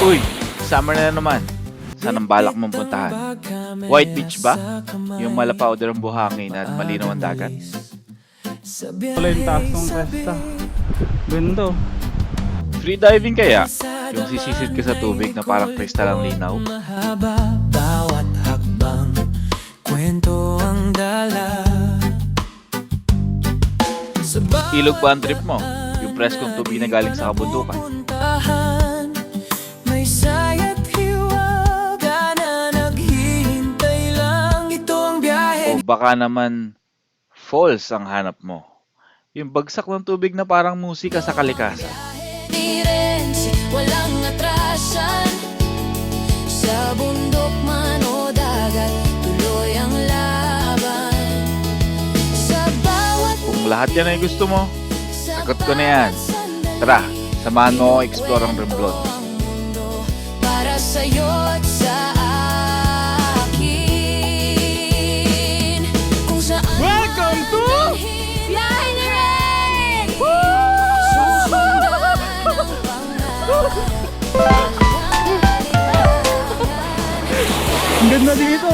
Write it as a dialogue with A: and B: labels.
A: Uy, summer na naman. Saan ang balak mong puntahan? White Beach ba? Yung mala powder ang buhangin at malinaw ang dagat?
B: Wala yung taas ng resta. Ganda.
A: Free diving kaya? Yung sisisid ka sa tubig na parang kristal ang linaw?
C: Bawat hakbang, kwento ang dala.
A: Ilog ba ang trip mo? Yung preskong tubig na galing sa kabundukan?
C: May saya't hiwaga na naghihintay lang. Ito ang biyahe.
A: O baka naman falls ang hanap mo? Yung bagsak ng tubig na parang musika sa kalikasan?
D: Di rin walang atrasan. Sa bundok man o dagat, tuloy ang laban. Sa bawat
A: Kung lahat yan ay gusto mo, sagot ko na yan. Tara, samahan mo ako explore ang Remblon.
D: mundo para sa'yo at sa akin. Kung saan
B: Welcome to
D: Biyahe ni Ren! Susundan ang pangarap.
B: Ang ganda dito.